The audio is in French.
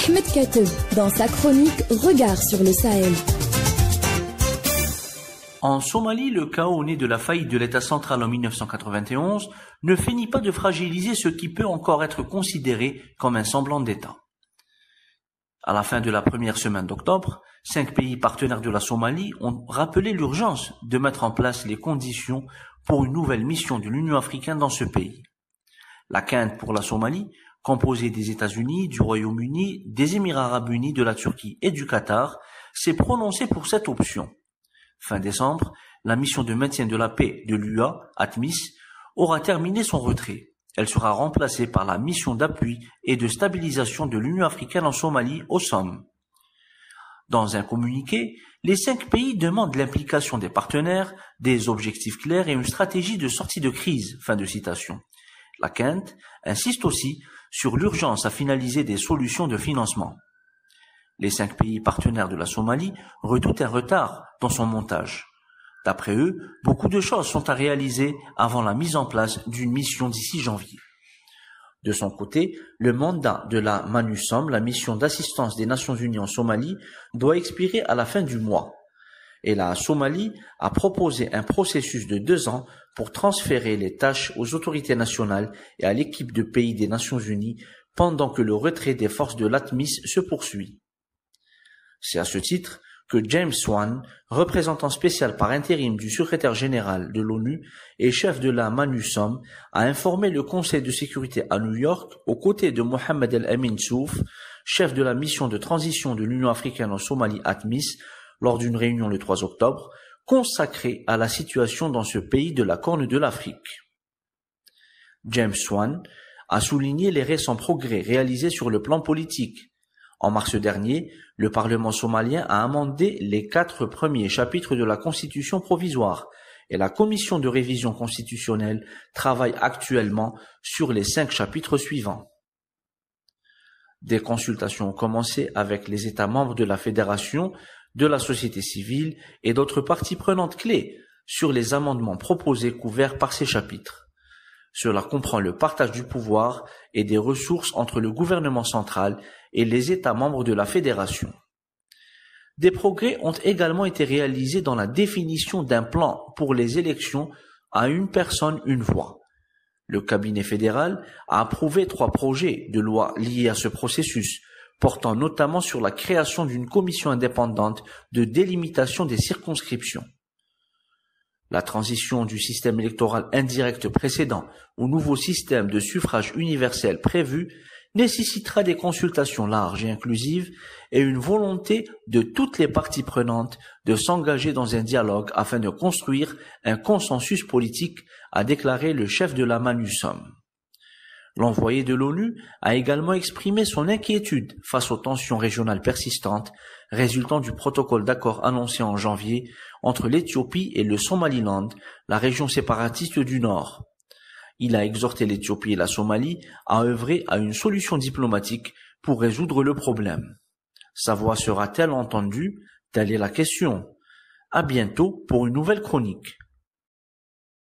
Ahmed Kateb dans sa chronique Regard sur le Sahel. En Somalie, le chaos né de la faillite de l'État central en 1991 ne finit pas de fragiliser ce qui peut encore être considéré comme un semblant d'État. À la fin de la première semaine d'octobre, 5 pays partenaires de la Somalie ont rappelé l'urgence de mettre en place les conditions pour une nouvelle mission de l'Union africaine dans ce pays. La quinte pour la Somalie, composée des États-Unis, du Royaume-Uni, des Émirats arabes unis, de la Turquie et du Qatar, s'est prononcée pour cette option. Fin décembre, la mission de maintien de la paix de l'UA, ATMIS, aura terminé son retrait. Elle sera remplacée par la mission d'appui et de stabilisation de l'Union africaine en Somalie, OSOM. Dans un communiqué, les 5 pays demandent l'implication des partenaires, des objectifs clairs et une stratégie de sortie de crise. Fin de citation. La quinte insiste aussi sur l'urgence à finaliser des solutions de financement. Les 5 pays partenaires de la Somalie redoutent un retard dans son montage. D'après eux, beaucoup de choses sont à réaliser avant la mise en place d'une mission d'ici janvier. De son côté, le mandat de la MANUSOM, la mission d'assistance des Nations Unies en Somalie, doit expirer à la fin du mois. Et la Somalie a proposé un processus de 2 ans pour transférer les tâches aux autorités nationales et à l'équipe de pays des Nations Unies pendant que le retrait des forces de l'ATMIS se poursuit. C'est à ce titre que James Swan, représentant spécial par intérim du secrétaire général de l'ONU et chef de la MANUSOM, a informé le Conseil de sécurité à New York aux côtés de Mohamed El-Amin Souf, chef de la mission de transition de l'Union africaine en Somalie ATMIS, lors d'une réunion le 3 octobre, consacrée à la situation dans ce pays de la Corne de l'Afrique. James Swan a souligné les récents progrès réalisés sur le plan politique. En mars dernier, le Parlement somalien a amendé les 4 premiers chapitres de la Constitution provisoire et la Commission de révision constitutionnelle travaille actuellement sur les 5 chapitres suivants. Des consultations ont commencé avec les États membres de la Fédération, de la société civile et d'autres parties prenantes clés sur les amendements proposés couverts par ces chapitres. Cela comprend le partage du pouvoir et des ressources entre le gouvernement central et les États membres de la Fédération. Des progrès ont également été réalisés dans la définition d'un plan pour les élections à une personne, une voix. Le cabinet fédéral a approuvé 3 projets de loi liés à ce processus, portant notamment sur la création d'une commission indépendante de délimitation des circonscriptions. La transition du système électoral indirect précédent au nouveau système de suffrage universel prévu nécessitera des consultations larges et inclusives et une volonté de toutes les parties prenantes de s'engager dans un dialogue afin de construire un consensus politique, a déclaré le chef de la MANUSOM. L'envoyé de l'ONU a également exprimé son inquiétude face aux tensions régionales persistantes résultant du protocole d'accord annoncé en janvier entre l'Éthiopie et le Somaliland, la région séparatiste du Nord. Il a exhorté l'Éthiopie et la Somalie à œuvrer à une solution diplomatique pour résoudre le problème. Sa voix sera-t-elle entendue? Telle est la question. À bientôt pour une nouvelle chronique.